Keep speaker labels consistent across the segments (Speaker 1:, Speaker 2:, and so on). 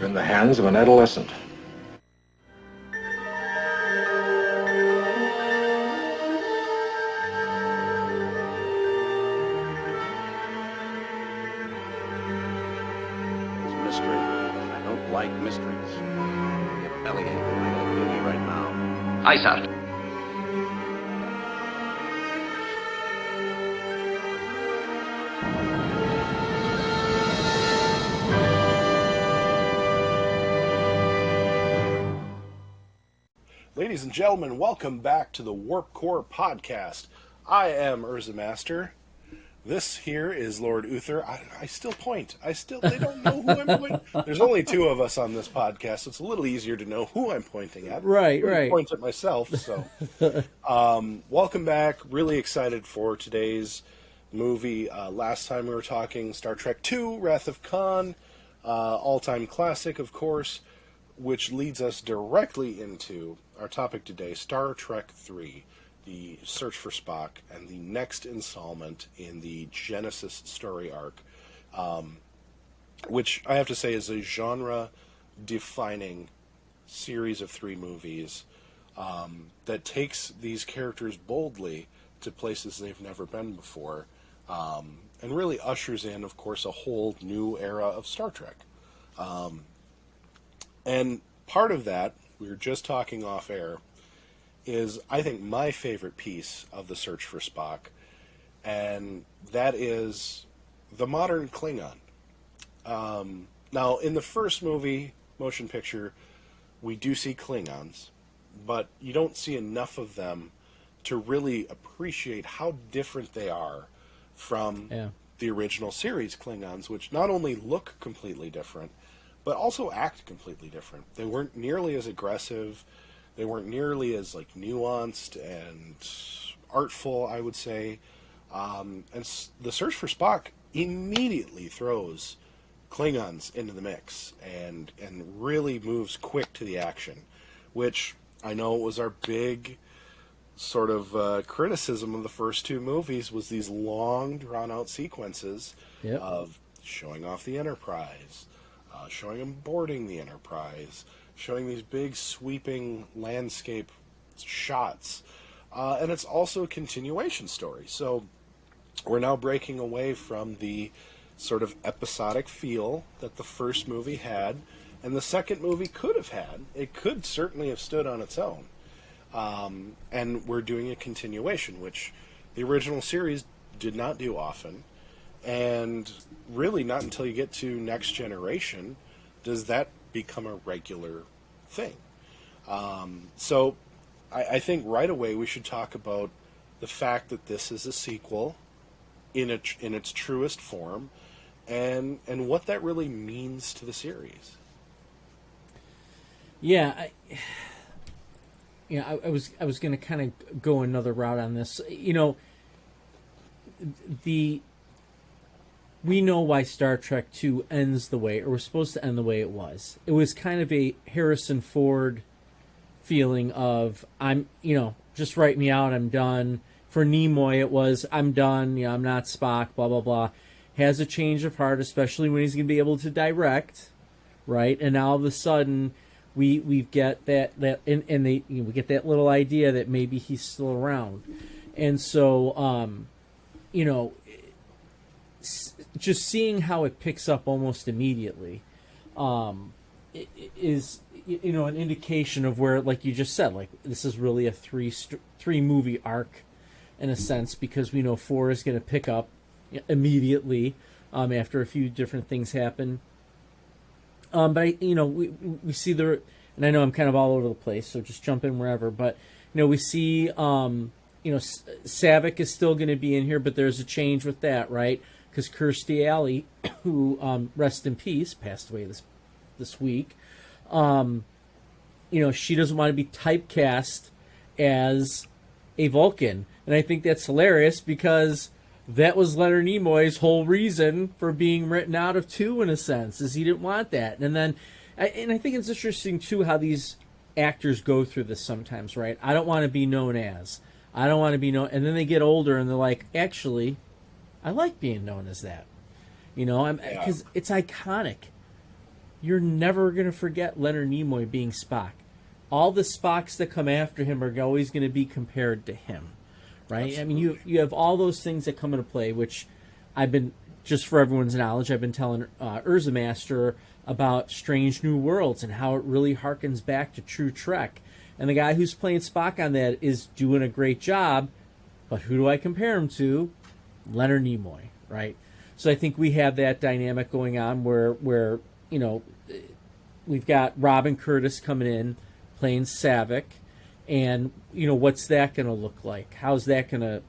Speaker 1: You're in the hands of an adolescent.
Speaker 2: It's mystery. I don't like mysteries. Get bellyache. I got a duty right now.
Speaker 3: Aye, sir.
Speaker 4: Ladies and gentlemen, welcome back to the Warp Core Podcast. I am Urza Master. This here is Lord Uther. I still point. They don't know who I'm pointing. There's only two of us on this podcast, so it's a little easier to know who I'm pointing at.
Speaker 5: Right.
Speaker 4: I point at myself, so. Welcome back. Really excited for today's movie. Last time we were talking Star Trek II, Wrath of Khan, all-time classic, of course, which leads us directly into our topic today, Star Trek III, the Search for Spock, and the next installment in the Genesis story arc, which I have to say is a genre-defining series of three movies that takes these characters boldly to places they've never been before, and really ushers in, of course, a whole new era of Star Trek. And part of that, we were just talking off air, is, I think, my favorite piece of the Search for Spock, and that is the modern Klingon. Now, in the first movie, motion picture, we do see Klingons, but you don't see enough of them to really appreciate how different they are from the original series Klingons, which not only look completely different, but also act completely different. They weren't nearly as aggressive. They weren't nearly as nuanced and artful, I would say. And the Search for Spock immediately throws Klingons into the mix and really moves quick to the action, which I know was our big sort of criticism of the first two movies, was these long, drawn-out sequences of showing off the Enterprise, showing them boarding the Enterprise, showing these big sweeping landscape shots. And it's also a continuation story. So we're now breaking away from the sort of episodic feel that the first movie had and the second movie could have had. It could certainly have stood on its own. And we're doing a continuation, which the original series did not do often. And really not until you get to Next Generation does that become a regular thing. So I think right away we should talk about the fact that this is a sequel in its truest form, and what that really means to the series.
Speaker 5: Yeah, I was going to kind of go another route on this. We know why Star Trek II ends the way, or was supposed to end the way it was. It was kind of a Harrison Ford feeling of, just write me out, I'm done. For Nimoy, it was, I'm done, I'm not Spock, blah, blah, blah. Has a change of heart, especially when he's going to be able to direct, right? And now all of a sudden, we get that we get that little idea that maybe he's still around. And so, just seeing how it picks up almost immediately is an indication of where, like you just said, like this is really a three movie arc in a sense, because we know 4 is going to pick up immediately after a few different things happen. But we see and I know I'm kind of all over the place, so just jump in wherever. But we see Saavik is still going to be in here, but there's a change with that, right? Because Kirstie Allie, who rest in peace, passed away this week. She doesn't want to be typecast as a Vulcan, and I think that's hilarious because that was Leonard Nimoy's whole reason for being written out of 2, in a sense, is he didn't want that. And then, I think it's interesting too how these actors go through this sometimes, right? I don't want to be known as. I don't want to be known, and then they get older and they're like, actually, I like being known as that, because it's iconic. you're never going to forget Leonard Nimoy being Spock. All the Spocks that come after him are always going to be compared to him, right?
Speaker 4: Absolutely.
Speaker 5: I mean, you have all those things that come into play, which I've been, just for everyone's knowledge, I've been telling Urza Master about Strange New Worlds and how it really harkens back to True Trek. And the guy who's playing Spock on that is doing a great job, but who do I compare him to? Leonard Nimoy, right? So I think we have that dynamic going on where you know, we've got Robin Curtis coming in playing Savick, and you know, what's that going to look like? How's that going to,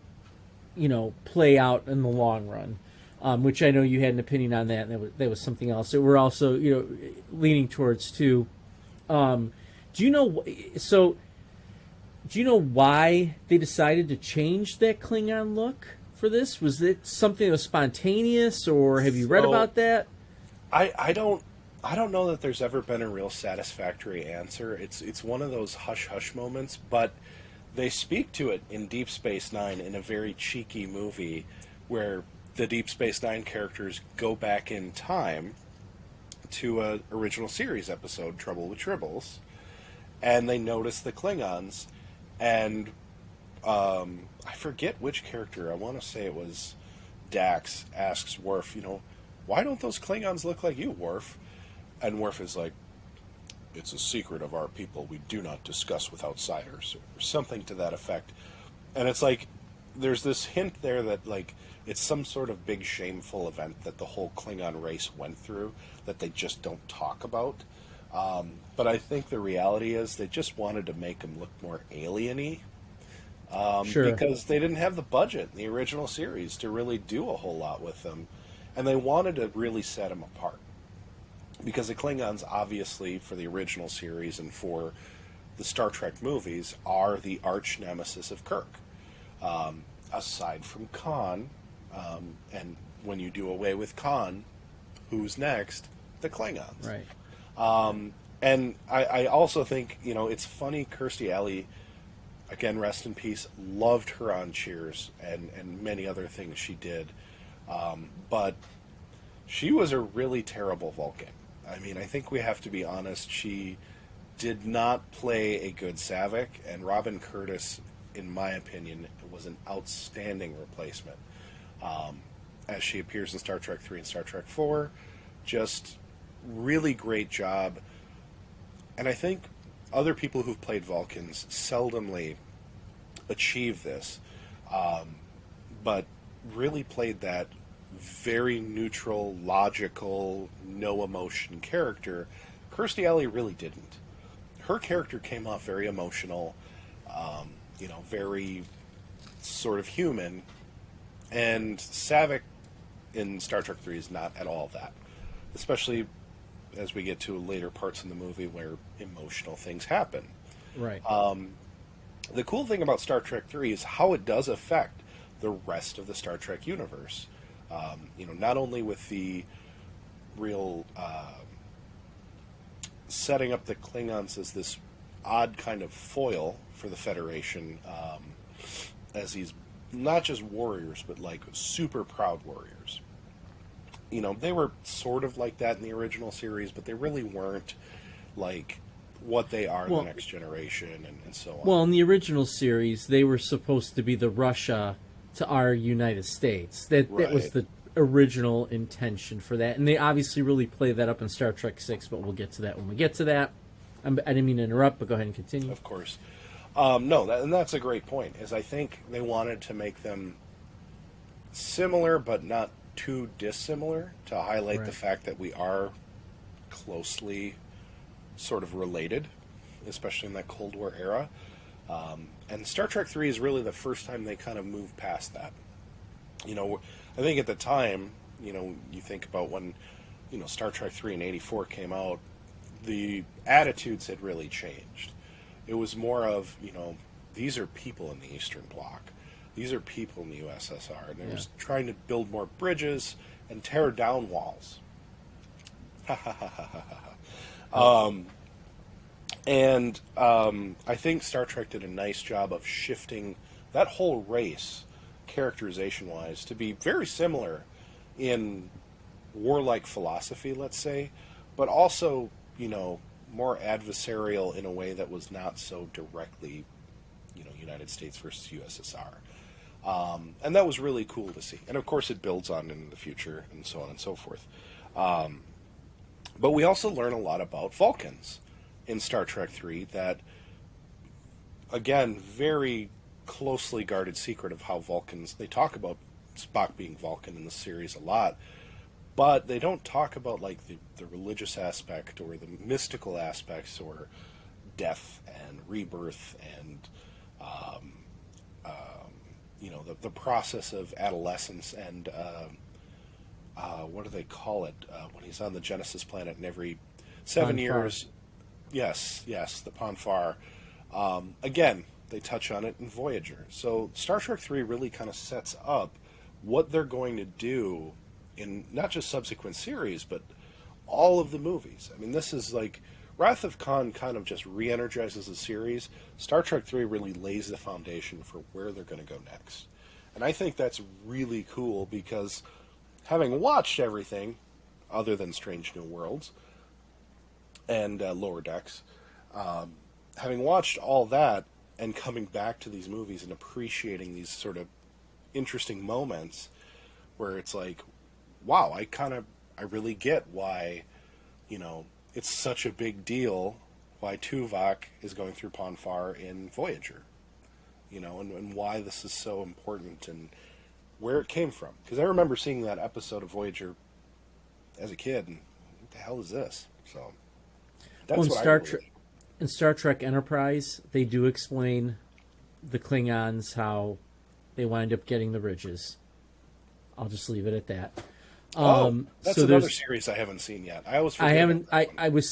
Speaker 5: you know, play out in the long run? Which I know you had an opinion on that, and that was something else that we're also, you know, leaning towards too. Do you know? So, do you know why they decided to change that Klingon look for this? Was it something that was spontaneous, or have you read about that?
Speaker 4: I don't know that there's ever been a real satisfactory answer. It's one of those hush-hush moments, but they speak to it in Deep Space Nine in a very cheeky movie where the Deep Space Nine characters go back in time to a original series episode, Trouble with Tribbles, and they notice the Klingons, and I forget which character, I want to say it was Dax, asks Worf, you know, why don't those Klingons look like you, Worf? And Worf is like, it's a secret of our people we do not discuss with outsiders, or something to that effect. And it's like, there's this hint there that, like, it's some sort of big shameful event that the whole Klingon race went through that they just don't talk about. But I think the reality is they just wanted to make them look more alien-y.
Speaker 5: Sure.
Speaker 4: Because they didn't have the budget in the original series to really do a whole lot with them. And they wanted to really set them apart. Because the Klingons, obviously, for the original series and for the Star Trek movies, are the arch nemesis of Kirk. Aside from Khan, and when you do away with Khan, who's next? The Klingons.
Speaker 5: Right.
Speaker 4: And I also think, you know, it's funny, Kirstie Allie, again, rest in peace, loved her on Cheers and many other things she did. But she was a really terrible Vulcan. I mean, I think we have to be honest, she did not play a good Savick, and Robin Curtis, in my opinion, was an outstanding replacement. As she appears in Star Trek 3 and Star Trek 4, just really great job. And I think other people who've played Vulcans seldomly achieve this, but really played that very neutral, logical, no emotion character. Kirstie Allie really didn't. Her character came off very emotional, you know, very sort of human, and Savick in Star Trek 3 is not at all that, especially as we get to later parts in the movie where emotional things happen.
Speaker 5: Right.
Speaker 4: The cool thing about Star Trek 3 is how it does affect the rest of the Star Trek universe. You know, not only with the real setting up the Klingons as this odd kind of foil for the Federation, as these not just warriors, but like super proud warriors. You know, they were sort of like that in the original series, but they really weren't like what they are in the next generation and so on.
Speaker 5: Well, in the original series, they were supposed to be the Russia to our United States. That was the original intention for that. And they obviously really play that up in Star Trek 6, but we'll get to that when we get to that. I didn't mean to interrupt, but go ahead and continue.
Speaker 4: Of course. No, and that's a great point, is I think they wanted to make them similar, but not too dissimilar, to highlight the fact that we are closely sort of related, especially in that Cold War era. And Star Trek 3 is really the first time they kind of moved past that. You know, I think at the time, you know, you think about when, you know, Star Trek 3 in 84 came out, the attitudes had really changed. It was more of, you know, these are people in the Eastern Bloc. These are people in the USSR. And it was trying to build more bridges and tear down walls. And I think Star Trek did a nice job of shifting that whole race, characterization-wise, to be very similar in warlike philosophy, let's say, but also, more adversarial in a way that was not so directly, United States versus USSR. And that was really cool to see. And of course it builds on in the future and so on and so forth. But we also learn a lot about Vulcans in Star Trek 3 that, again, very closely guarded secret of how Vulcans, they talk about Spock being Vulcan in the series a lot, but they don't talk about like the religious aspect or the mystical aspects or death and rebirth and the process of adolescence and what do they call it when he's on the Genesis planet and every 7 years. Yes, the Ponfar. Again, they touch on it in Voyager. So Star Trek 3 really kind of sets up what they're going to do in not just subsequent series, but all of the movies. I mean, this is like Wrath of Khan kind of just re-energizes the series. Star Trek 3 really lays the foundation for where they're going to go next. And I think that's really cool because having watched everything other than Strange New Worlds and Lower Decks, having watched all that and coming back to these movies and appreciating these sort of interesting moments where it's like, wow, I really get why, it's such a big deal why Tuvok is going through Ponfar in Voyager, and why this is so important and where it came from. Because I remember seeing that episode of Voyager as a kid, and what the hell is this? So that's
Speaker 5: in Star Trek Enterprise, they do explain the Klingons, how they wind up getting the ridges. I'll just leave it at that.
Speaker 4: That's another series I haven't seen yet.
Speaker 5: I was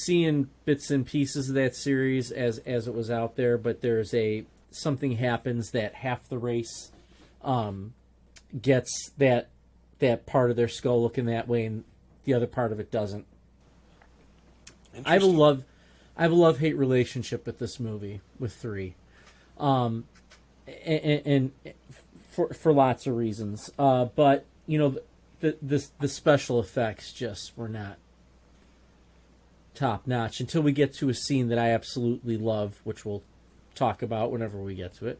Speaker 5: seeing bits and pieces of that series as it was out there, but there's something happens that half the race gets that part of their skull looking that way, and the other part of it doesn't. I have a love-hate relationship with this movie, with 3, and for lots of reasons. But the special effects just were not top notch until we get to a scene that I absolutely love, which we'll talk about whenever we get to it.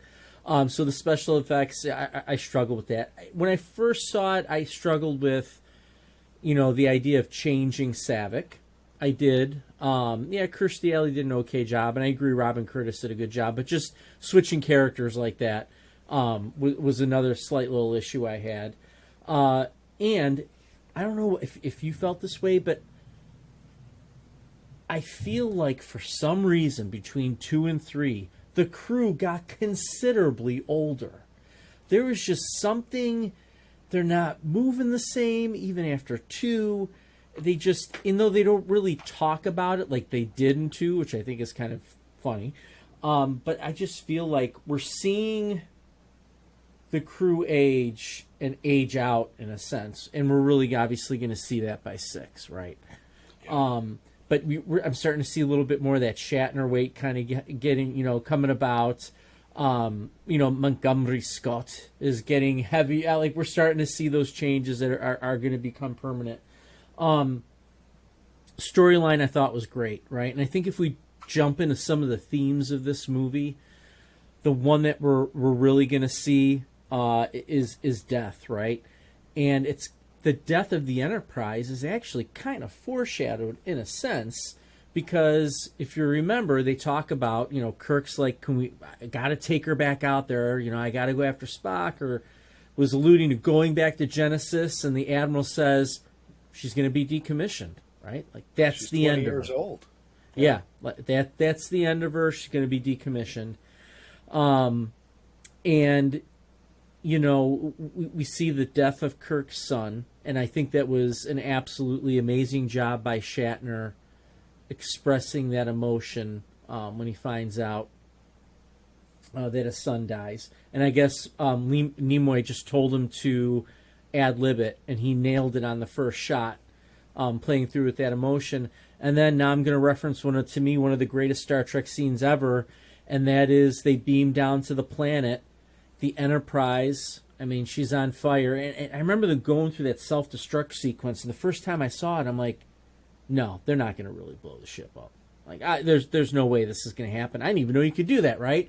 Speaker 5: So the special effects, I struggle with that. When I first saw it, I struggled with, the idea of changing Savick. I did. Kirstie Allie did an okay job, and I agree Robin Curtis did a good job, but just switching characters like that was another slight little issue I had. And I don't know if you felt this way, but I feel like for some reason between 2 and 3, the crew got considerably older. There was just something, they're not moving the same even after 2. They just, even though they don't really talk about it like they did in 2, which I think is kind of funny, but I just feel like we're seeing the crew age and age out in a sense, and we're really obviously going to see that by 6, right? Yeah. But I'm starting to see a little bit more of that Shatner weight kind of getting, coming about. Montgomery Scott is getting heavy. Like we're starting to see those changes that are going to become permanent. Storyline I thought was great, right? And I think if we jump into some of the themes of this movie, the one that we're really going to see is death, right? And it's the death of the Enterprise is actually kind of foreshadowed in a sense, because if you remember, they talk about, Kirk's like, I got to take her back out there, I got to go after Spock, or was alluding to going back to Genesis, and the Admiral says she's going to be decommissioned, right? Like that's
Speaker 4: she's
Speaker 5: the end of her.
Speaker 4: 20 years old.
Speaker 5: Yeah, that's the end of her. She's going to be decommissioned. And we see the death of Kirk's son, and I think that was an absolutely amazing job by Shatner expressing that emotion when he finds out that his son dies. And I guess Nimoy just told him to ad-lib it, and he nailed it on the first shot, playing through with that emotion. And then now I'm going to reference one of the greatest Star Trek scenes ever, and that is they beam down to the planet, the Enterprise. I mean, she's on fire. And I remember them going through that self-destruct sequence, and the first time I saw it, I'm like, no, they're not going to really blow the ship up. Like, there's no way this is going to happen. I didn't even know you could do that, right?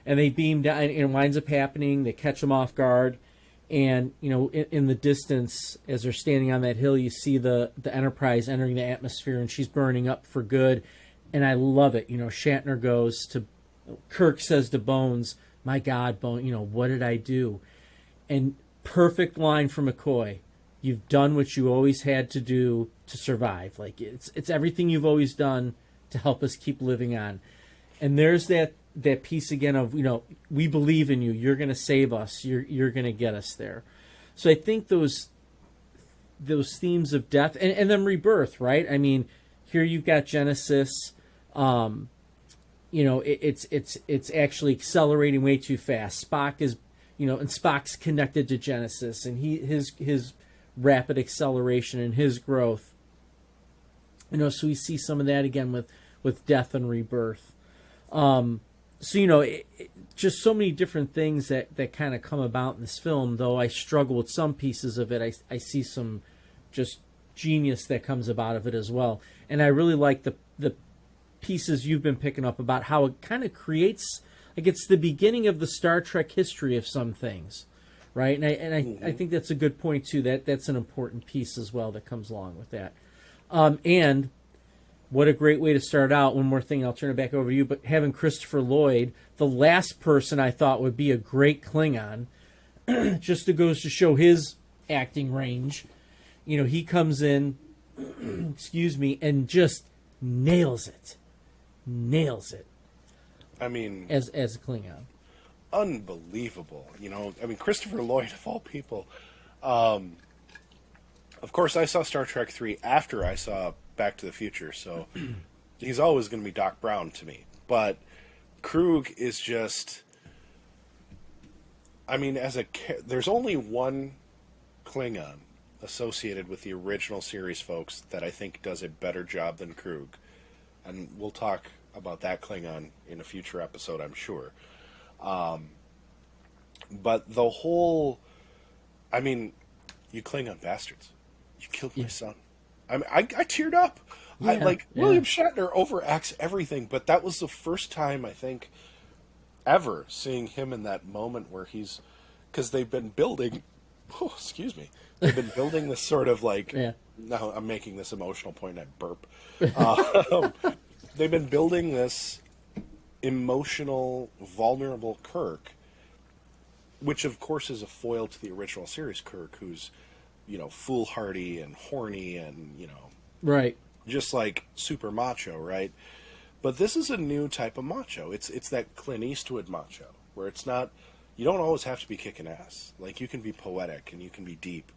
Speaker 5: And they beam down, and it winds up happening. They catch them off guard. And, in the distance, as they're standing on that hill, you see the Enterprise entering the atmosphere, and she's burning up for good. And I love it. Shatner goes to, Kirk says to Bones, "My God, Bones, what did I do?" And perfect line from McCoy. You've done what you always had to do to survive. Like, it's everything you've always done to help us keep living on. And there's that piece again of, we believe in you. You're going to save us. You're going to get us there. So I think those themes of death and then rebirth, right? I mean, here you've got Genesis. It's actually accelerating way too fast. Spock is, and Spock's connected to Genesis, and his rapid acceleration and his growth. So we see some of that again with death and rebirth. Just so many different things that kind of come about in this film, though I struggle with some pieces of it. I see some just genius that comes about of it as well. And I really like the pieces you've been picking up about how it kind of creates, like, it's the beginning of the Star Trek history of some things, right? And I think that's a good point, too. That's an important piece as well that comes along with that. And what a great way to start out. One more thing, I'll turn it back over to you, but having Christopher Lloyd, the last person I thought would be a great Klingon, just goes to show his acting range. He comes in, and just nails it.
Speaker 4: I mean,
Speaker 5: as a Klingon.
Speaker 4: Unbelievable. Christopher Lloyd, of all people. Of course, I saw Star Trek 3 after I saw Back to the Future, so he's always going to be Doc Brown to me. But Krug is just, there's only one Klingon associated with the original series folks that I think does a better job than Krug. And we'll talk about that Klingon in a future episode, I'm sure. But the whole, you Klingon bastards. You killed my son. I teared up.
Speaker 5: Yeah,
Speaker 4: William Shatner overacts everything, but that was the first time, I think, ever seeing him in that moment where because they've been building, they've been building this sort of now I'm making this emotional point and I burp. They've been building this emotional, vulnerable Kirk, which of course is a foil to the original series Kirk, who's foolhardy and horny and,
Speaker 5: right,
Speaker 4: just like super macho, right? But this is a new type of macho. It's that Clint Eastwood macho, where it's not, you don't always have to be kicking ass. Like, you can be poetic and you can be deep,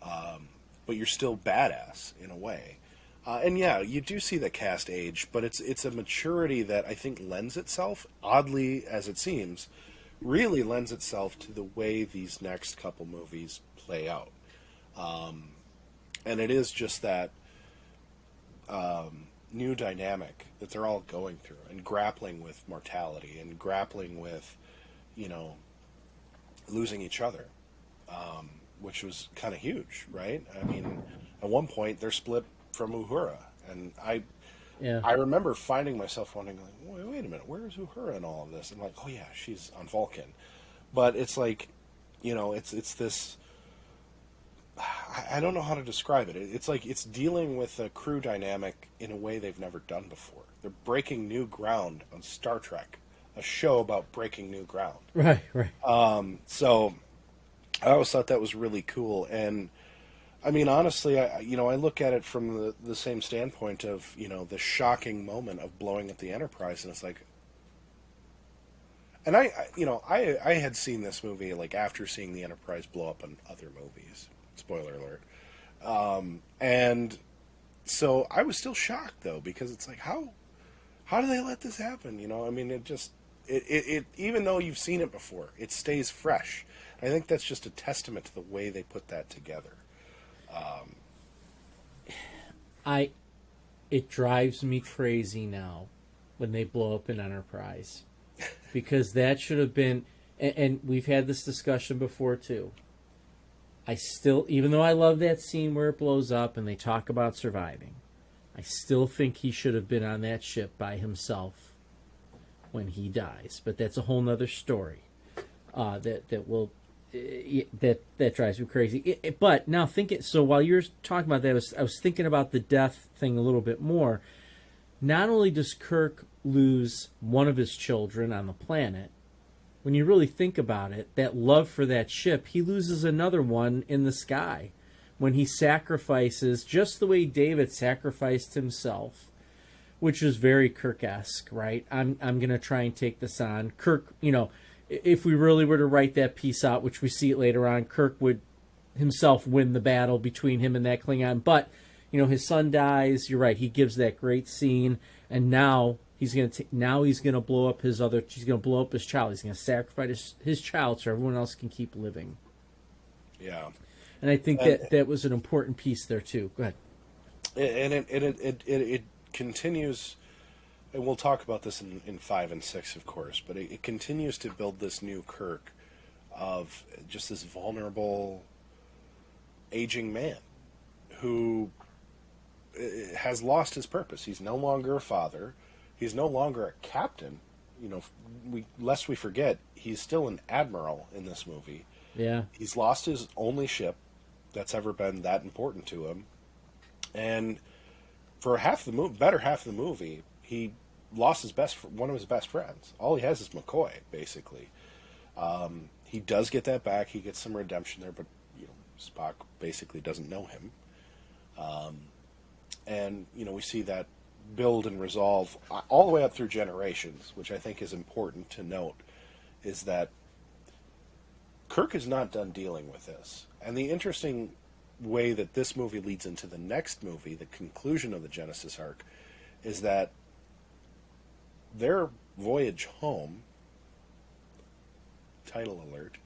Speaker 4: but you're still badass in a way. And yeah, you do see the cast age, but it's a maturity that I think lends itself, oddly as it seems, really lends itself to the way these next couple movies play out. And it is just that new dynamic that they're all going through and grappling with mortality and grappling with, losing each other, which was kind of huge, right? At one point they're split from Uhura, and I remember finding myself wondering, wait a minute, where is Uhura in all of this? And I'm like, oh yeah, she's on Vulcan. But it's like, it's this, I don't know how to describe it. It's like it's dealing with a crew dynamic in a way they've never done before. They're breaking new ground on Star Trek, a show about breaking new ground.
Speaker 5: Right.
Speaker 4: So I always thought that was really cool. And honestly, I look at it from the same standpoint of, the shocking moment of blowing up the Enterprise, and it's like, and I had seen this movie after seeing the Enterprise blow up in other movies. Spoiler alert. And so I was still shocked though, because it's like, how do they let this happen? It even though you've seen it before, it stays fresh. I think that's just a testament to the way they put that together.
Speaker 5: It drives me crazy now when they blow up an Enterprise, because that should have been, and we've had this discussion before too. I still, even though I love that scene where it blows up and they talk about surviving, I still think he should have been on that ship by himself when he dies. But that's a whole nother story that drives me crazy. But now so while you're talking about that, I was thinking about the death thing a little bit more. Not only does Kirk lose one of his children on the planet, when you really think about it, that love for that ship, he loses another one in the sky when he sacrifices, just the way David sacrificed himself, which is very Kirk-esque, right? I'm going to try and take this on. Kirk, if we really were to write that piece out, which we see it later on, Kirk would himself win the battle between him and that Klingon. But, his son dies. You're right. He gives that great scene. And now he's going to blow up he's going to blow up his child. He's going to sacrifice his child so everyone else can keep living.
Speaker 4: Yeah.
Speaker 5: And I think that was an important piece there too. Go ahead.
Speaker 4: And it continues, and we'll talk about this in 5 and 6, of course, but it continues to build this new Kirk of just this vulnerable, aging man who has lost his purpose. He's no longer a father. He's no longer a captain. Lest we forget, he's still an admiral in this movie.
Speaker 5: Yeah. He's
Speaker 4: lost his only ship that's ever been that important to him. And for better half of the movie, he lost one of his best friends. All he has is McCoy, basically. He does get that back. He gets some redemption there, but Spock basically doesn't know him. And we see that build and resolve all the way up through generations, which I think is important to note, is that Kirk is not done dealing with this. And the interesting way that this movie leads into the next movie, the conclusion of the Genesis arc, is that their voyage home, title alert,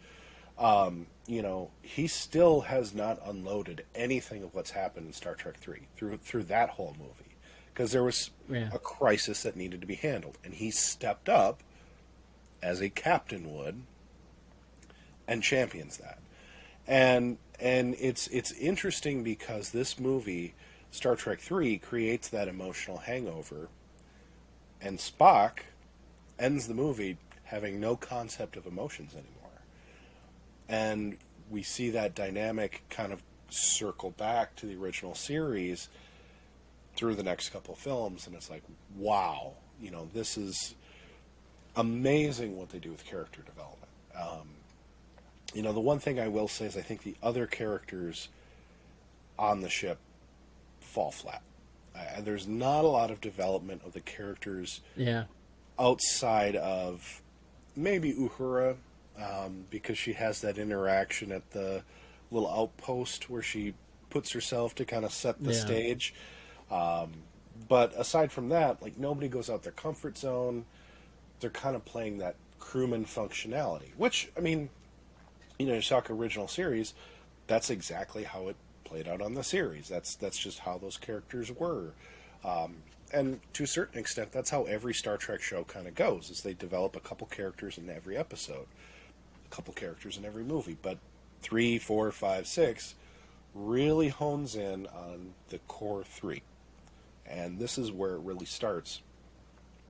Speaker 4: he still has not unloaded anything of what's happened in Star Trek 3 through that whole movie. Because there was a crisis that needed to be handled. And he stepped up, as a captain would, and champions that. And it's interesting because this movie, Star Trek 3, creates that emotional hangover, and Spock ends the movie having no concept of emotions anymore. And we see that dynamic kind of circle back to the original series through the next couple of films, and it's like, wow, this is amazing what they do with character development. The one thing I will say is I think the other characters on the ship fall flat. There's not a lot of development of the characters outside of maybe Uhura, because she has that interaction at the little outpost where she puts herself to kind of set the stage. But aside from that, nobody goes out their comfort zone. They're kind of playing that crewman functionality, which, you talk original series, that's exactly how it played out on the series. That's just how those characters were. And to a certain extent, that's how every Star Trek show kind of goes, is they develop a couple characters in every episode, a couple characters in every movie. But 3, 4, 5, 6 really hones in on the core 3. And this is where it really starts.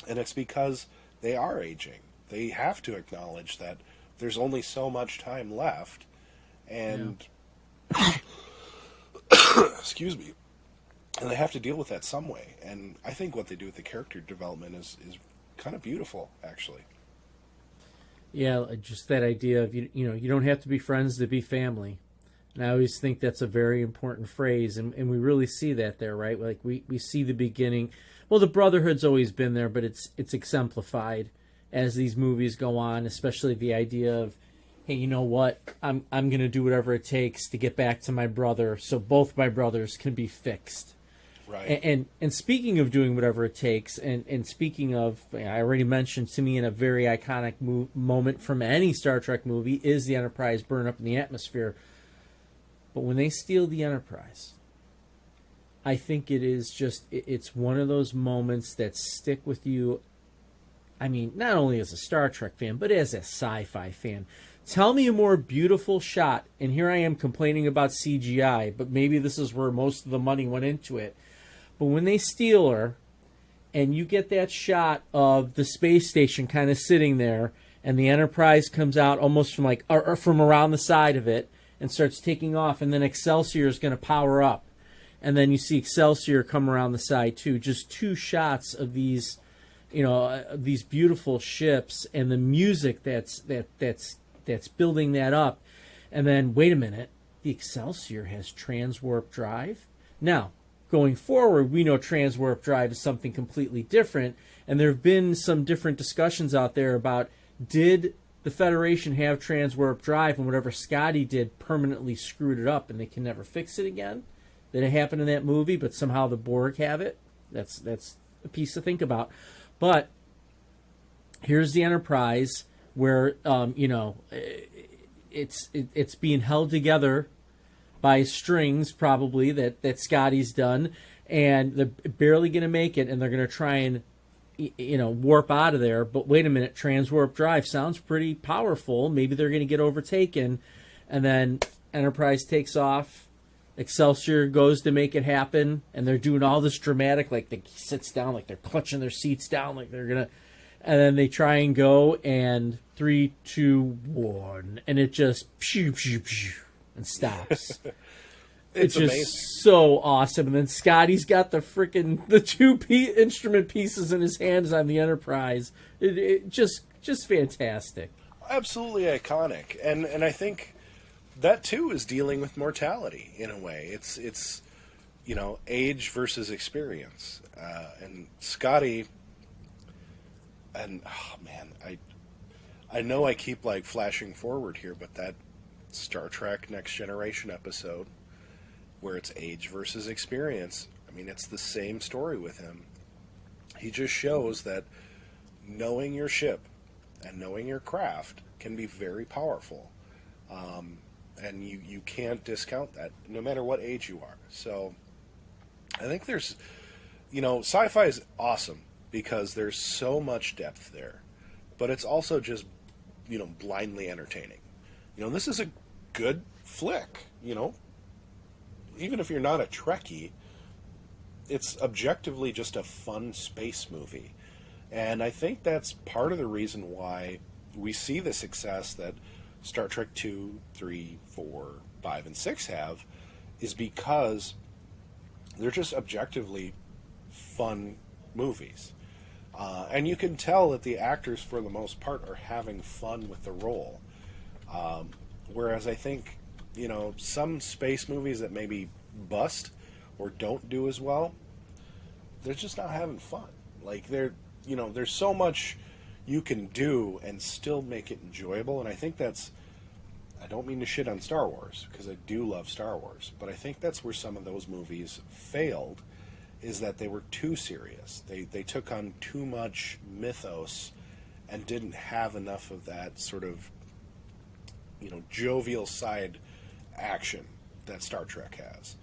Speaker 4: And it's because they are aging. They have to acknowledge that there's only so much time left. And excuse me. And they have to deal with that some way. And I think what they do with the character development is kind of beautiful, actually.
Speaker 5: Yeah, just that idea of, you don't have to be friends to be family. And I always think that's a very important phrase, and we really see that there, right? We see the beginning. Well, the brotherhood's always been there, but it's exemplified as these movies go on, especially the idea of, hey, you know what? I'm going to do whatever it takes to get back to my brother so both my brothers can be fixed.
Speaker 4: Right.
Speaker 5: And speaking of doing whatever it takes, and speaking of, I already mentioned, to me, in a very iconic moment from any Star Trek movie is the Enterprise burn up in the atmosphere. But when they steal the Enterprise, I think it's one of those moments that stick with you. Not only as a Star Trek fan, but as a sci-fi fan. Tell me a more beautiful shot, and here I am complaining about CGI, but maybe this is where most of the money went into it. But when they steal her, and you get that shot of the space station kind of sitting there, and the Enterprise comes out almost from like or from around the side of it and starts taking off, and then Excelsior is going to power up, and then you see Excelsior come around the side too. Just two shots of these, these beautiful ships, and the music that's building that up, and then wait a minute, the Excelsior has transwarp drive now. Going forward, we know transwarp drive is something completely different, and there have been some different discussions out there about, did the Federation have transwarp drive, and whatever Scotty did permanently screwed it up and they can never fix it again? That it happened in that movie, but somehow the Borg have it? That's a piece to think about. But here's the Enterprise where, it's being held together by strings, probably, that Scotty's done, and they're barely going to make it, and they're going to try and warp out of there. But wait a minute, transwarp drive sounds pretty powerful. Maybe they're going to get overtaken, and then Enterprise takes off. Excelsior goes to make it happen, and they're doing all this dramatic, like they sits down, like they're clutching their seats down, like they're gonna, and then they try and go, and 3, 2, 1, and it just pew pew pew and stops. It's just amazing. So awesome. And then Scotty's got the two instrument pieces in his hands on the Enterprise. It just fantastic.
Speaker 4: Absolutely iconic. And I think that too is dealing with mortality in a way. It's age versus experience. And Scotty, and oh man, I know I keep like flashing forward here, but that Star Trek Next Generation episode where it's age versus experience, I mean, it's the same story with him. He just shows that knowing your ship and knowing your craft can be very powerful. And you can't discount that no matter what age you are. So I think there's, sci-fi is awesome because there's so much depth there, but it's also just, blindly entertaining. This is a good flick, even if you're not a Trekkie, it's objectively just a fun space movie. And I think that's part of the reason why we see the success that Star Trek 2, 3, 4, 5, and 6 have, is because they're just objectively fun movies. And you can tell that the actors, for the most part, are having fun with the role. Whereas I think, some space movies that maybe bust or don't do as well, they're just not having fun. Like, there's so much you can do and still make it enjoyable. And I think I don't mean to shit on Star Wars, because I do love Star Wars, but I think that's where some of those movies failed, is that they were too serious. They took on too much mythos and didn't have enough of that sort of, jovial side action that Star Trek has.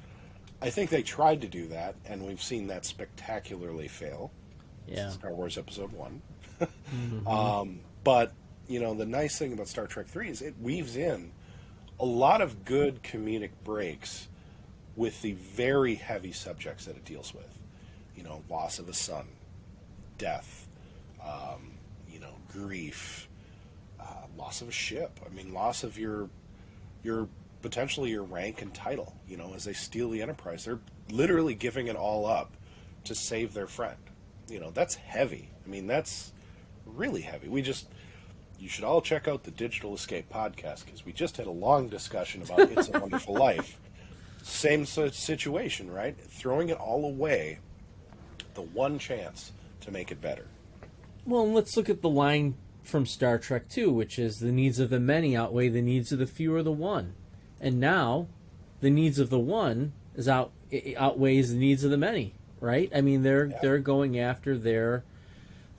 Speaker 4: I think they tried to do that, and we've seen that spectacularly fail.
Speaker 5: Yeah.
Speaker 4: Star Wars Episode 1.
Speaker 5: Mm-hmm.
Speaker 4: But, the nice thing about Star Trek 3 is it weaves in a lot of good comedic breaks with the very heavy subjects that it deals with. Loss of a son, death, grief, loss of a ship. I mean, loss of your potentially your rank and title. As they steal the Enterprise, they're literally giving it all up to save their friend. That's heavy. I mean, that's really heavy. You should all check out the Digital Escape podcast, because we just had a long discussion about It's a Wonderful Life. Same situation, right? Throwing it all away, the one chance to make it better.
Speaker 5: Well, let's look at the line from Star Trek 2, which is the needs of the many outweigh the needs of the few or the one. And now, the needs of the one outweighs the needs of the many, right? I mean, they're going after their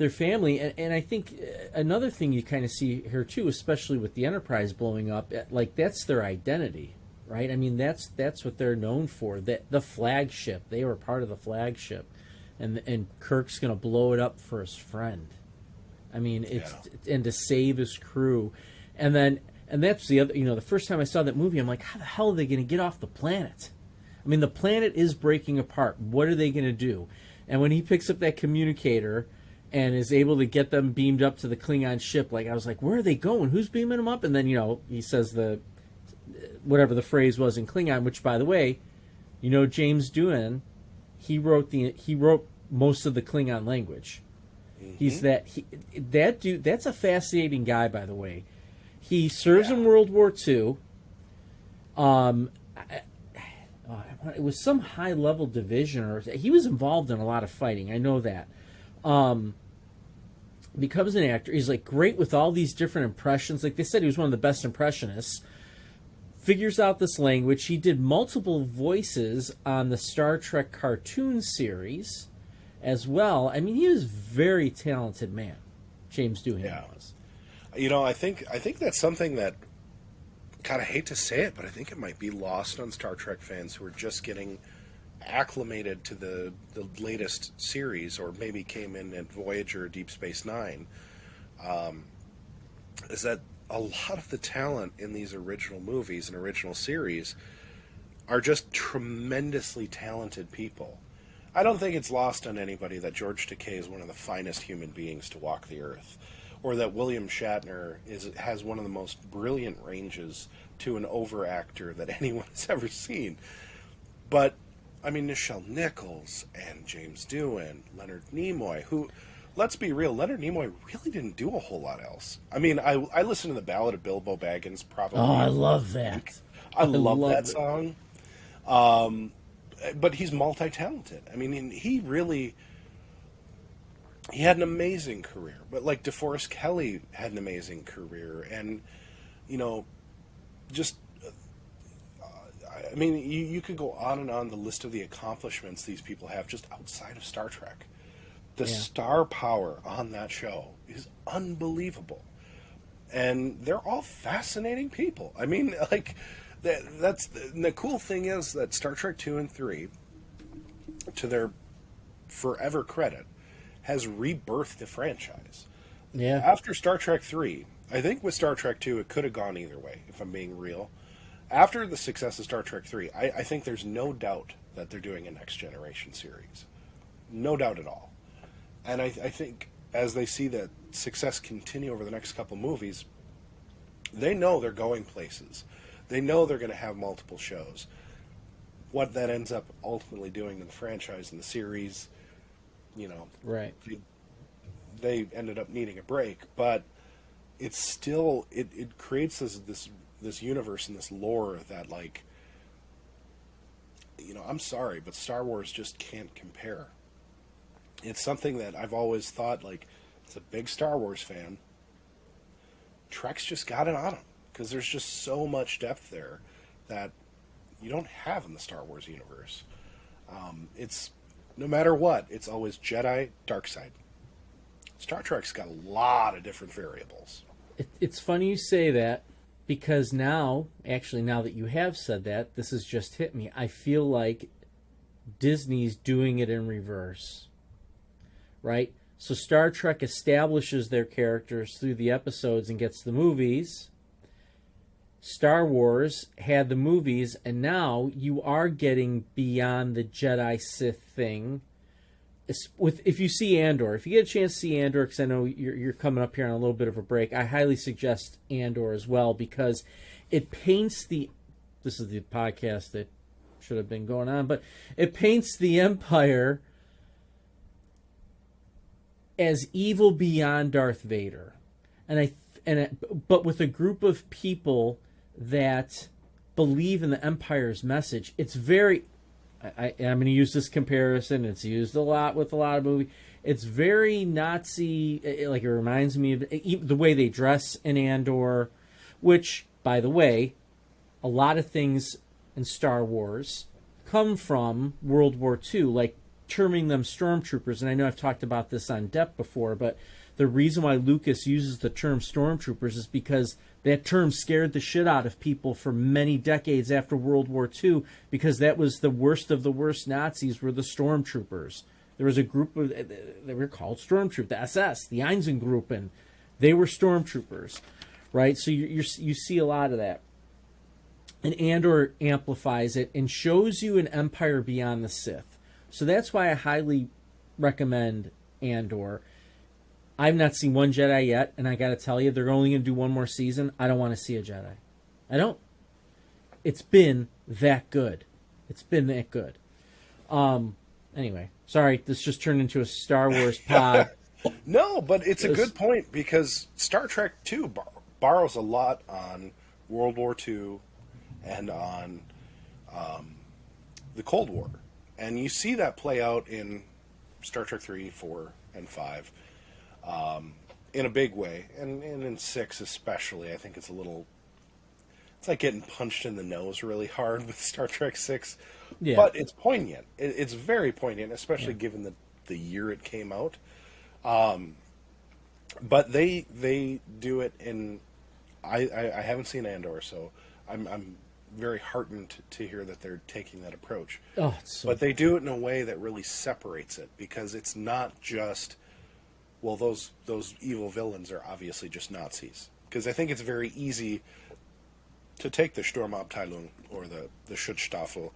Speaker 5: family, and I think another thing you kind of see here too, especially with the Enterprise blowing up, like that's their identity, right? I mean, that's what they're known for. The flagship, they were part of the flagship, and Kirk's gonna blow it up for his friend. I mean, and to save his crew, and that's the other. The first time I saw that movie, I'm like, how the hell are they gonna get off the planet? I mean, the planet is breaking apart. What are they going to do? And when he picks up that communicator and is able to get them beamed up to the Klingon ship, like, I was like, where are they going? Who's beaming them up? And then, he says whatever the phrase was in Klingon, which, by the way, James Doohan, he wrote most of the Klingon language. Mm-hmm. He's that dude. That's a fascinating guy, by the way. He serves in World War II. It was some high-level division, or he was involved in a lot of fighting. I know that. Becomes an actor. He's like great with all these different impressions. Like they said, he was one of the best impressionists. Figures out this language. He did multiple voices on the Star Trek cartoon series as well. I mean, he was a very talented man. James Doohan was.
Speaker 4: I think that's something that, God, I hate to say it, but I think it might be lost on Star Trek fans who are just getting acclimated to the latest series, or maybe came in at Voyager or Deep Space Nine, is that a lot of the talent in these original movies and original series are just tremendously talented people. I don't think it's lost on anybody that George Takei is one of the finest human beings to walk the earth, or that William Shatner has one of the most brilliant ranges to an over-actor that anyone has ever seen. But, I mean, Nichelle Nichols and James Doohan, Leonard Nimoy, who, let's be real, Leonard Nimoy really didn't do a whole lot else. I mean, I listened to the Ballad of Bilbo Baggins probably.
Speaker 5: Oh, I love that.
Speaker 4: I love that song. But he's multi-talented. I mean, he had an amazing career, but like DeForest Kelley had an amazing career, and I mean, you could go on and on the list of the accomplishments these people have just outside of Star Trek. The star power on that show is unbelievable, and they're all fascinating people. I mean, like that's the cool thing is that Star Trek 2 and 3, to their forever credit, has rebirthed the franchise.
Speaker 5: Yeah.
Speaker 4: After Star Trek 3, I think with Star Trek 2, it could have gone either way, if I'm being real. After the success of Star Trek 3, I think there's no doubt that they're doing a Next Generation series. No doubt at all. And I think as they see that success continue over the next couple movies, they know they're going places. They know they're going to have multiple shows. What that ends up ultimately doing to the franchise and the series,
Speaker 5: right?
Speaker 4: They ended up needing a break, but it's still it creates this universe and this lore that, like, I'm sorry, but Star Wars just can't compare. It's something that I've always thought, like, as a big Star Wars fan, Trek's just got it on them, because there's just so much depth there that you don't have in the Star Wars universe. It's, no matter what, it's always Jedi, dark side. Star Trek's got a lot of different variables.
Speaker 5: It's funny you say that, because now that you have said that, this has just hit me. I feel like Disney's doing it in reverse, right? So Star Trek establishes their characters through the episodes and gets the movies. Star Wars had the movies, and now you are getting beyond the Jedi Sith thing. If you see Andor, if you get a chance to see Andor, because I know you're coming up here on a little bit of a break, I highly suggest Andor as well, because it paints this is the podcast that should have been going on, but it paints the Empire as evil beyond Darth Vader, but with a group of people that believe in the Empire's message. It's very, I'm going to use this comparison. It's used a lot with a lot of movies. It's very Nazi. It reminds me of the way they dress in Andor, which, by the way, a lot of things in Star Wars come from World War II, like terming them stormtroopers. And I know I've talked about this on depth before, but the reason why Lucas uses the term stormtroopers is because that term scared the shit out of people for many decades after World War II, because that was the worst of the worst. Nazis were the stormtroopers. There was a group of, they were called stormtroopers, the SS, the Einsatzgruppen. They were stormtroopers, right? So you see a lot of that. And Andor amplifies it and shows you an empire beyond the Sith. So that's why I highly recommend Andor. I've not seen one Jedi yet, and I got to tell you, they're only going to do one more season. I don't want to see a Jedi. I don't. It's been that good. It's been that good. Anyway, sorry, this just turned into a Star Wars pod.
Speaker 4: No, but it's a good point, because Star Trek 2 borrows a lot on World War II and on the Cold War. And you see that play out in Star Trek 3, 4, and 5 in a big way. And in 6 especially, I think it's a little... It's like getting punched in the nose really hard with Star Trek 6. Yeah. But it's poignant. It's very poignant, especially given the year it came out. But they do it in... I haven't seen Andor, so I'm very heartened to hear that they're taking that approach.
Speaker 5: Oh,
Speaker 4: but they do it in a way that really separates it, because it's not just, well, those evil villains are obviously just Nazis. Because I think it's very easy to take the Sturmabteilung or the Schutzstaffel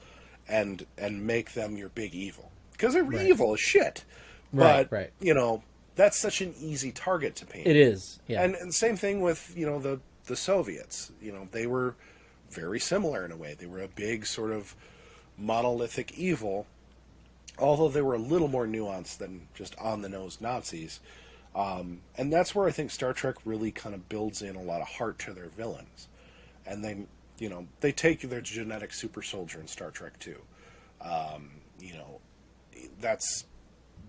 Speaker 4: and make them your big evil. Because they're evil as shit. But, you know, that's such an easy target to paint.
Speaker 5: It is, yeah.
Speaker 4: And same thing with, you know, the Soviets. You know, they were very similar in a way. They were a big sort of monolithic evil, although they were a little more nuanced than just on-the-nose Nazis. And that's where I think Star Trek really kind of builds in a lot of heart to their villains. And they take their genetic super soldier in Star Trek 2. You know, that's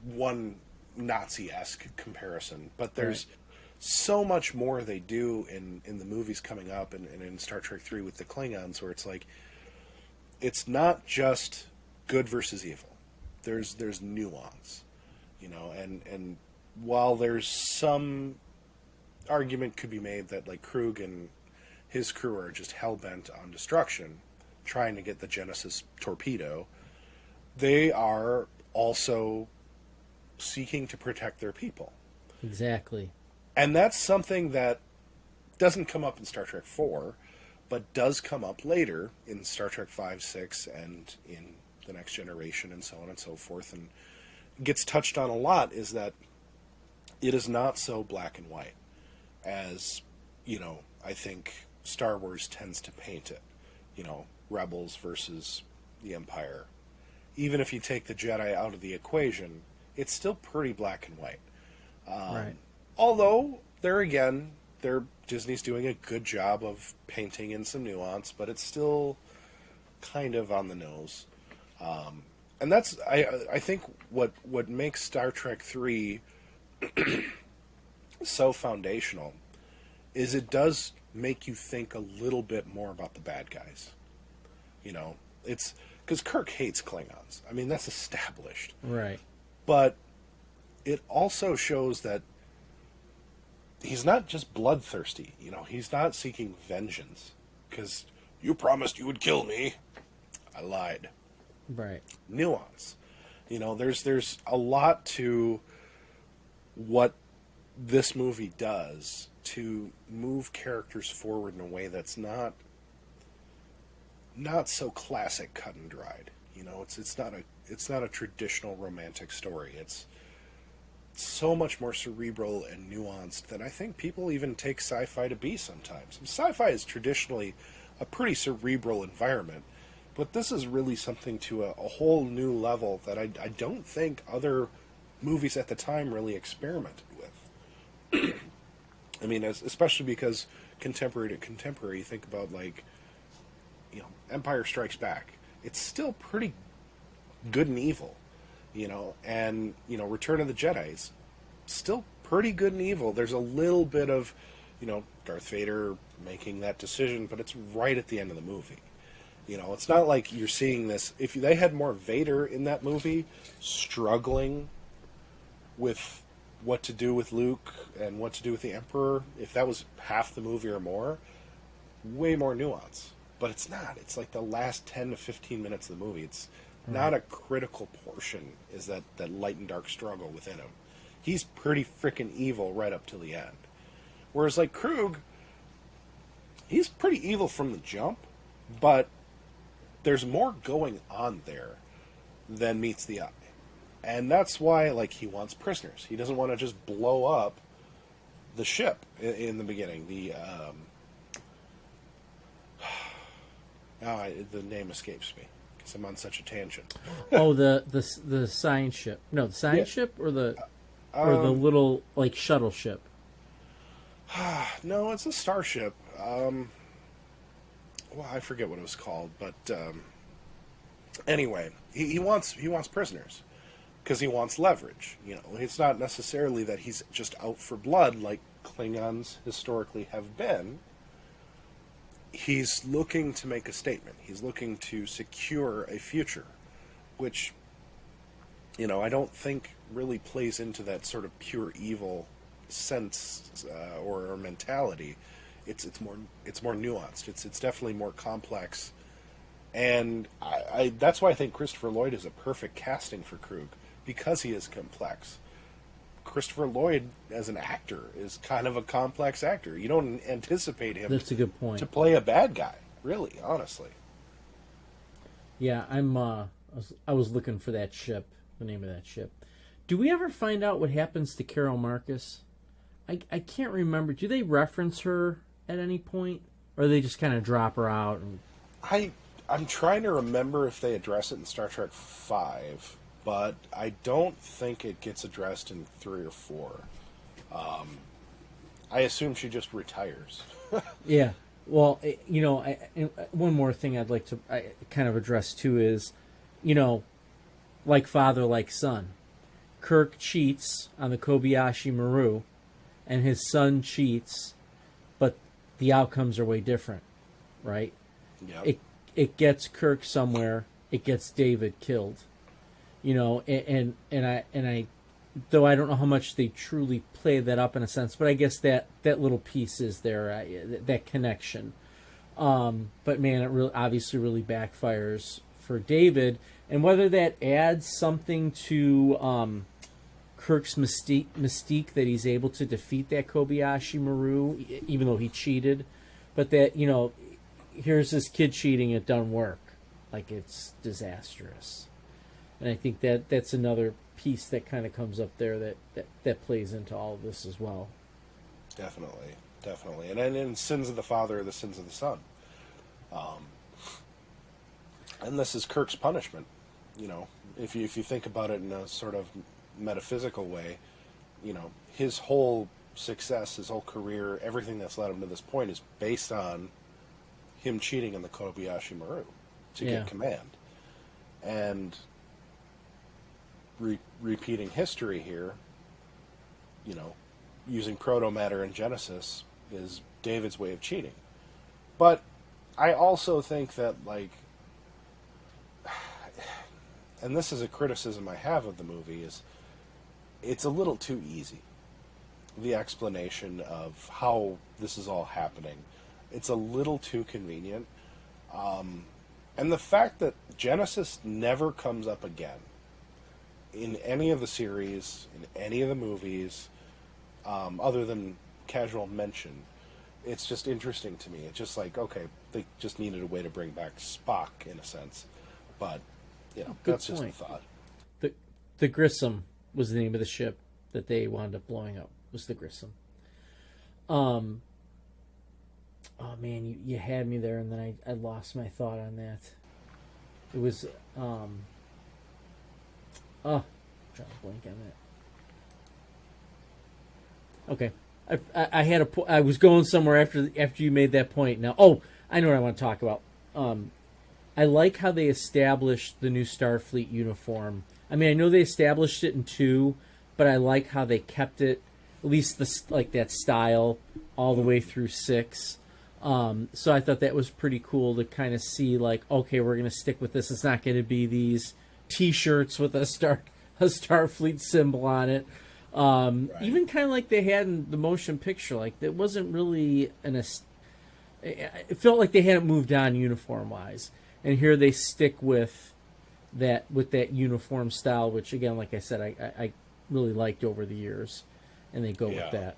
Speaker 4: one Nazi-esque comparison. But there's so much more they do in the movies coming up and in Star Trek 3 with the Klingons, where it's like, it's not just good versus evil. There's nuance, you know, and while there's some argument could be made that, like, Krug and his crew are just hell-bent on destruction, trying to get the Genesis torpedo, they are also seeking to protect their people.
Speaker 5: Exactly.
Speaker 4: And that's something that doesn't come up in Star Trek 4, but does come up later in Star Trek 5, 6, and in The Next Generation, and so on and so forth. And gets touched on a lot is that it is not so black and white as, you know, I think Star Wars tends to paint it. You know, Rebels versus the Empire. Even if you take the Jedi out of the equation, it's still pretty black and white.
Speaker 5: Right.
Speaker 4: Although, Disney's doing a good job of painting in some nuance, but it's still kind of on the nose. And that's, I think, what makes Star Trek 3 so foundational is it does make you think a little bit more about the bad guys. You know, it's because Kirk hates Klingons. I mean, that's established.
Speaker 5: Right.
Speaker 4: But it also shows that he's not just bloodthirsty. You know, he's not seeking vengeance. Because you promised you would kill me. I lied.
Speaker 5: Right.
Speaker 4: Nuance. You know, there's a lot to what this movie does to move characters forward in a way that's not so classic cut and dried. You know, it's not a traditional romantic story. It's so much more cerebral and nuanced than I think people even take sci-fi to be sometimes. Sci-fi is traditionally a pretty cerebral environment, but this is really something to a whole new level that I don't think other movies at the time really experimented with. I mean, especially because contemporary to contemporary, you think about, like, you know, Empire Strikes Back. It's still pretty good and evil, you know, and, you know, Return of the Jedi's still pretty good and evil. There's a little bit of, you know, Darth Vader making that decision, but it's right at the end of the movie. You know, it's not like you're seeing this. If they had more Vader in that movie struggling with what to do with Luke and what to do with the Emperor, if that was half the movie or more, way more nuance. But it's not. It's like the last 10 to 15 minutes of the movie. It's not a critical portion, is that light and dark struggle within him. He's pretty freaking evil right up till the end. Whereas, like, Krug, he's pretty evil from the jump, But there's more going on there than meets the eye. And that's why, like, he wants prisoners. He doesn't want to just blow up the ship in the beginning. The name escapes me because I'm on such a tangent.
Speaker 5: Oh, the science ship. No, the science ship or the little like shuttle ship.
Speaker 4: No, it's a starship. Well, I forget what it was called, but anyway, he wants prisoners because he wants leverage. You know, it's not necessarily that he's just out for blood like Klingons historically have been. He's looking to make a statement. He's looking to secure a future, which, you know, I don't think really plays into that sort of pure evil sense or mentality. It's more nuanced. It's definitely more complex, and I that's why I think Christopher Lloyd is a perfect casting for Krug, because he is complex. Christopher Lloyd, as an actor, is kind of a complex actor. You don't anticipate him.
Speaker 5: That's a good point.
Speaker 4: To play a bad guy, really, honestly.
Speaker 5: Yeah, I was looking for that ship, the name of that ship. Do we ever find out what happens to Carol Marcus? I can't remember. Do they reference her at any point, or they just kind of drop her out?
Speaker 4: I'm trying to remember if they address it in Star Trek V, but I don't think it gets addressed in 3 or 4. I assume she just retires.
Speaker 5: Yeah. Well, you know, one more thing I'd like to kind of address too is, you know, like father, like son. Kirk cheats on the Kobayashi Maru, and his son cheats, but the outcomes are way different, right?
Speaker 4: Yeah.
Speaker 5: It gets Kirk somewhere. It gets David killed. You know, and I though I don't know how much they truly play that up in a sense, but I guess that little piece is there, that connection. But man, it really obviously really backfires for David, and whether that adds something to Kirk's mystique that he's able to defeat that Kobayashi Maru, even though he cheated, but that, you know, here's this kid cheating, it doesn't work, like it's disastrous. And I think that's another piece that kind of comes up there that plays into all of this as well.
Speaker 4: Definitely. And then sins of the father are the sins of the son. And this is Kirk's punishment. You know, if you think about it in a sort of metaphysical way, you know, his whole success, his whole career, everything that's led him to this point is based on him cheating in the Kobayashi Maru to get command. And repeating history here, you know, using proto-matter in Genesis is David's way of cheating. But I also think that, like, and this is a criticism I have of the movie, is it's a little too easy. The explanation of how this is all happening. It's a little too convenient. And the fact that Genesis never comes up again in any of the series, in any of the movies, other than casual mention, it's just interesting to me. It's just like, okay, they just needed a way to bring back Spock, in a sense. But, you know, that's just a thought.
Speaker 5: The Grissom was the name of the ship that they wound up blowing up, was the Grissom. Oh, man, you had me there, and then I lost my thought on that. It was, I'm trying to blank on that. Okay. I had I was going somewhere after you made that point. Now, I know what I want to talk about. I like how they established the new Starfleet uniform. I mean, I know they established it in 2, but I like how they kept it, at least that style, all the way through 6. So I thought that was pretty cool to kind of see, like, okay, we're going to stick with this. It's not going to be these T-shirts with a Starfleet symbol on it. Right. Even kind of like they had in the motion picture, like it wasn't really it felt like they hadn't moved on uniform wise, and here they stick with that uniform style, which again, like I said, I really liked over the years, and they go with that.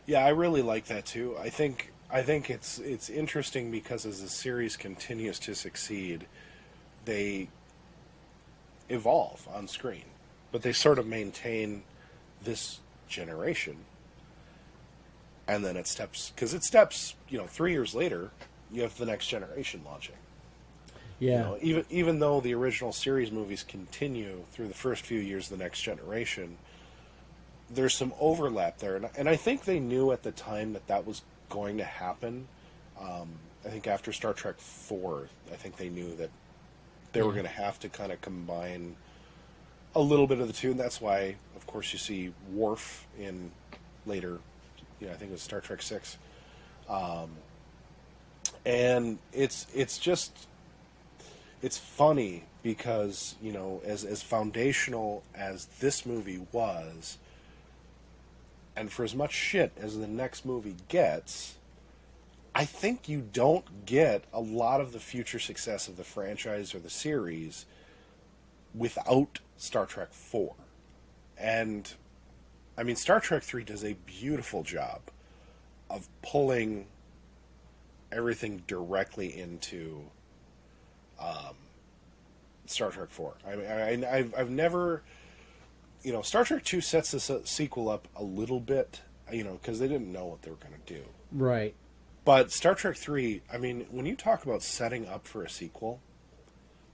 Speaker 4: Yeah, I really like that too. I think I think it's interesting because as the series continues to succeed, they evolve on screen, but they sort of maintain this generation, and then it steps 3 years later, you have the next generation launching.
Speaker 5: Yeah.
Speaker 4: Even though the original series movies continue through the first few years of the next generation, there's some overlap there, and I think they knew at the time that was going to happen. I think after Star Trek 4, I think they knew that they were going to have to kind of combine a little bit of the two, and that's why, of course, you see Worf in later, I think it was Star Trek 6. And it's just, it's funny because, as foundational as this movie was, and for as much shit as the next movie gets, I think you don't get a lot of the future success of the franchise or the series without Star Trek 4. And, I mean, Star Trek 3 does a beautiful job of pulling everything directly into Star Trek 4. I've never... Star Trek 2 sets this sequel up a little bit, because they didn't know what they were going to do.
Speaker 5: Right.
Speaker 4: But Star Trek 3, I mean, when you talk about setting up for a sequel,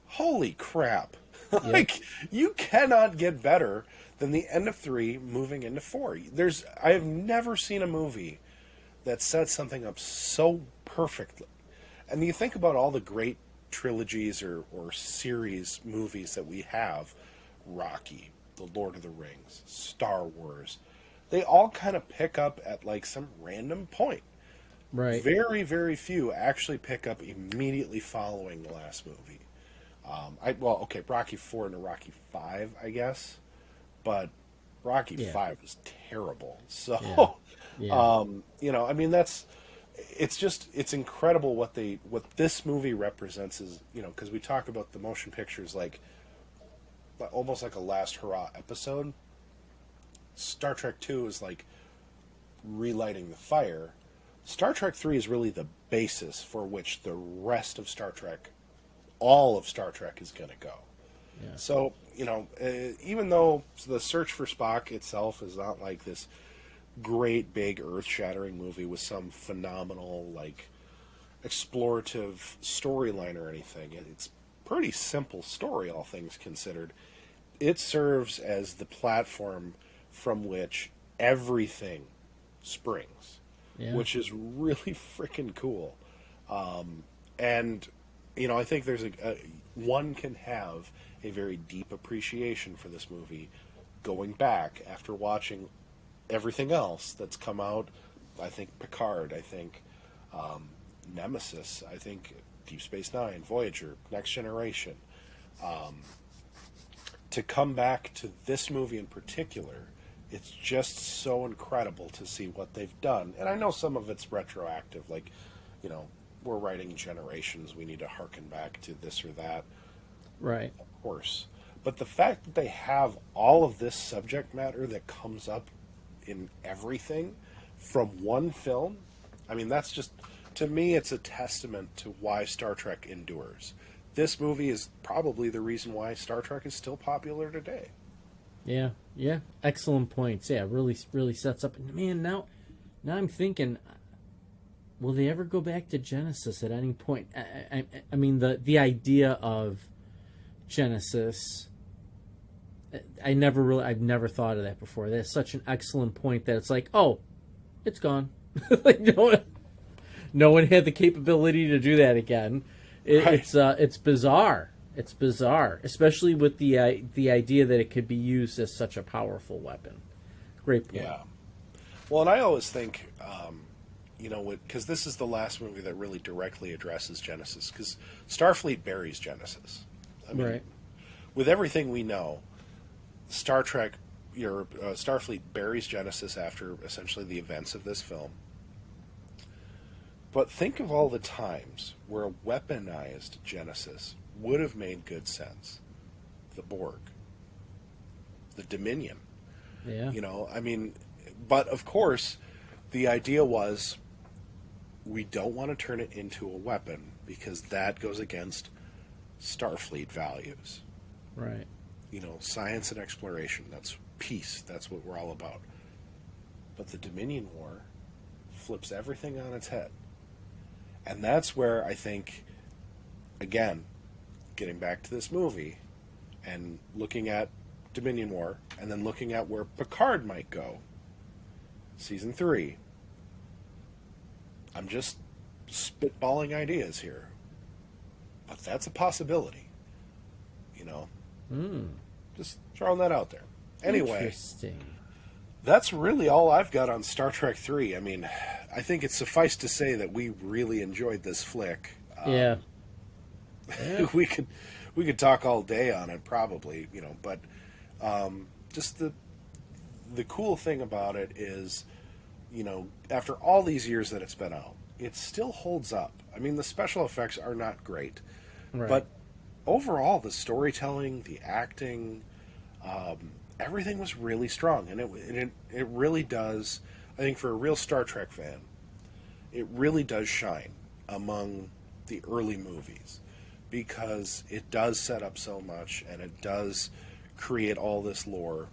Speaker 4: holy crap. Like, you cannot get better than the end of 3 moving into 4. I have never seen a movie that sets something up so perfectly. And you think about all the great trilogies or series movies that we have, Rocky, The Lord of the Rings, Star Wars, they all kind of pick up at like some random point.
Speaker 5: Right.
Speaker 4: Very, very few actually pick up immediately following the last movie. Rocky 4 into Rocky 5, I guess, but Rocky 5 is terrible. So, I mean, it's incredible what this movie represents is, because we talk about the motion pictures like almost like a last hurrah episode. Star Trek 2 is like relighting the fire. Star Trek 3 is really the basis for which the rest of Star Trek, all of Star Trek, is going to go. Yeah. So, even though the search for Spock itself is not like this great, big, earth-shattering movie with some phenomenal, like, explorative storyline or anything, it's pretty simple story, all things considered. It serves as the platform from which everything springs, which is really freaking cool. And, I think there's one can have a very deep appreciation for this movie going back after watching everything else that's come out. I think Picard, I think Nemesis, I think Deep Space Nine, Voyager, Next Generation. To come back to this movie in particular, it's just so incredible to see what they've done. And I know some of it's retroactive, like, we're writing Generations, we need to harken back to this or that.
Speaker 5: Right.
Speaker 4: Of course. But the fact that they have all of this subject matter that comes up in everything from one film, I mean, that's just, to me, it's a testament to why Star Trek endures. This movie is probably the reason why Star Trek is still popular today.
Speaker 5: Yeah. Excellent points. Yeah, really sets up. Man, now I'm thinking, will they ever go back to Genesis at any point? I mean, the idea of Genesis, I've never thought of that before. That's such an excellent point that it's like, oh, it's gone. Like no one had the capability to do that again. It's bizarre. It's bizarre, especially with the idea that it could be used as such a powerful weapon. Great point.
Speaker 4: Yeah. Well, and I always think, because this is the last movie that really directly addresses Genesis, because Starfleet buries Genesis. I mean,
Speaker 5: right.
Speaker 4: With everything we know, Star Trek, Starfleet buries Genesis after essentially the events of this film. But think of all the times where a weaponized Genesis would have made good sense. The Borg. The Dominion.
Speaker 5: Yeah.
Speaker 4: But of course, the idea was we don't want to turn it into a weapon because that goes against Starfleet values.
Speaker 5: Right.
Speaker 4: You know, science and exploration. That's peace. That's what we're all about. But the Dominion War flips everything on its head. And that's where I think, again, getting back to this movie and looking at Dominion War and then looking at where Picard might go, season 3, I'm just spitballing ideas here. But that's a possibility. You know? Just throwing that out there. Anyway,
Speaker 5: Interesting.
Speaker 4: that's really all I've got on Star Trek 3. I mean, I think it's suffice to say that we really enjoyed this flick.
Speaker 5: Yeah.
Speaker 4: we could talk all day on it, probably, you know. But just the cool thing about it is, you know, after all these years that it's been out, it still holds up. I mean, the special effects are not great,
Speaker 5: Right.
Speaker 4: but overall, the storytelling, the acting, everything was really strong, and it really does. I think for a real Star Trek fan, it really does shine among the early movies because it does set up so much and it does create all this lore.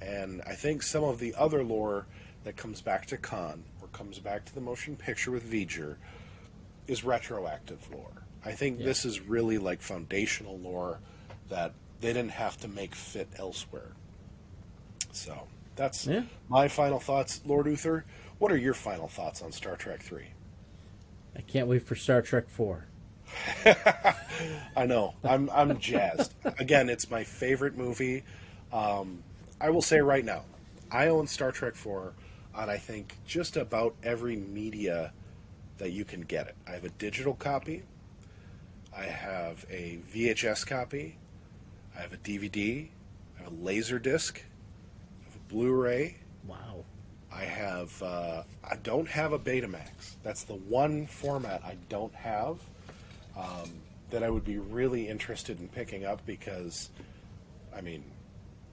Speaker 4: And I think some of the other lore that comes back to Khan or comes back to the motion picture with V'ger is retroactive lore. I think this is really like foundational lore that they didn't have to make fit elsewhere. So that's my final thoughts, Lord Uther. What are your final thoughts on Star Trek 3?
Speaker 5: I can't wait for Star Trek 4.
Speaker 4: I know. I'm jazzed. Again, it's my favorite movie. I will say right now, I own Star Trek 4 on, I think, just about every media that you can get it. I have a digital copy. I have a VHS copy. I have a DVD. I have a Laserdisc. I have a Blu-ray.
Speaker 5: Wow.
Speaker 4: I don't have a Betamax. That's the one format I don't have that I would be really interested in picking up because, I mean,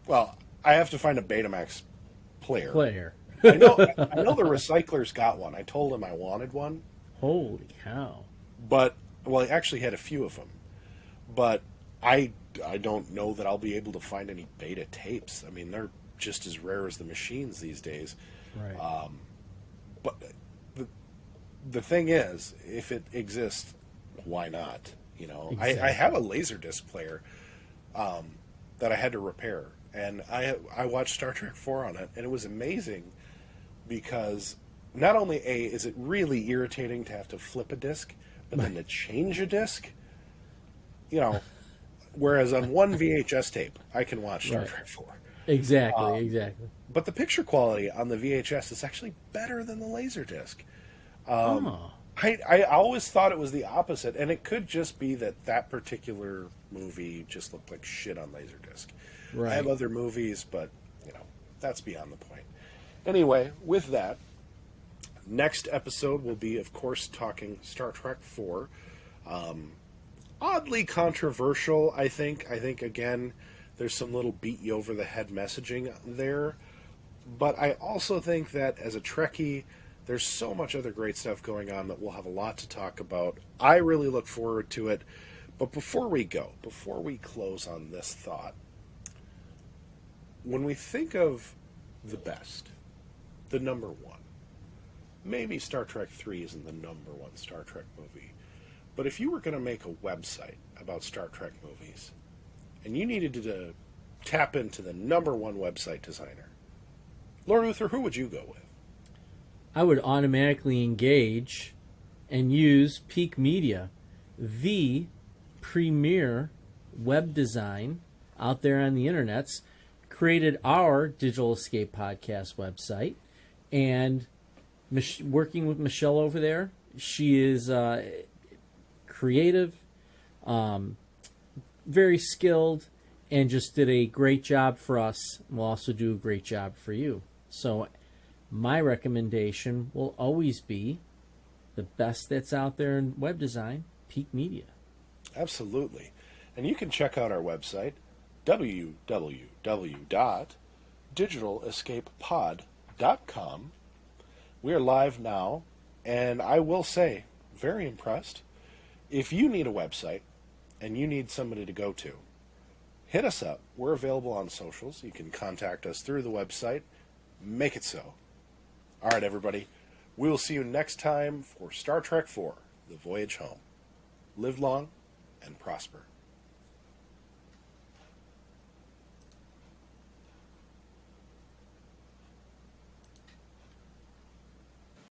Speaker 4: well, I have to find a Betamax player. I know the recyclers got one. I told them I wanted one.
Speaker 5: Holy cow.
Speaker 4: But, well, I actually had a few of them. But I don't know that I'll be able to find any beta tapes. I mean, they're just as rare as the machines these days.
Speaker 5: Right.
Speaker 4: But the thing is, if it exists, why not? You know,
Speaker 5: Exactly.
Speaker 4: I have a Laserdisc player that I had to repair, and I watched Star Trek 4 on it, and it was amazing because not only is it really irritating to have to flip a disc, but then to change a disc, you know, whereas on one VHS tape I can watch Star Trek 4.
Speaker 5: Exactly.
Speaker 4: But the picture quality on the VHS is actually better than the Laserdisc. I always thought it was the opposite, and it could just be that particular movie just looked like shit on Laserdisc.
Speaker 5: Right.
Speaker 4: I have other movies, but, you know, that's beyond the point. Anyway, with that, next episode will be, of course, talking Star Trek 4. Oddly controversial, I think. I think, again, there's some little beat-you-over-the-head messaging there. But I also think that as a Trekkie, there's so much other great stuff going on that we'll have a lot to talk about. I really look forward to it. But before we close on this thought, when we think of the best, the number one, maybe Star Trek 3 isn't the number one Star Trek movie, but if you were going to make a website about Star Trek movies, and you needed to tap into the number one website designer, Lord Uther, who would you go with?
Speaker 5: I would automatically engage and use Peak Media, the premier web design out there on the internets, created our Digital Escape podcast website, and working with Michelle over there, she is creative, very skilled, and just did a great job for us. We'll also do a great job for you. So my recommendation will always be the best that's out there in web design, Peak Media.
Speaker 4: Absolutely. And you can check out our website, www.digitalescapepod.com. We are live now And I will say, very impressed. If you need a website and you need somebody to go to, hit us up. We're available on socials. You can contact us through the website. Make it so. All right, everybody. We will see you next time for Star Trek IV, The Voyage Home. Live long and prosper.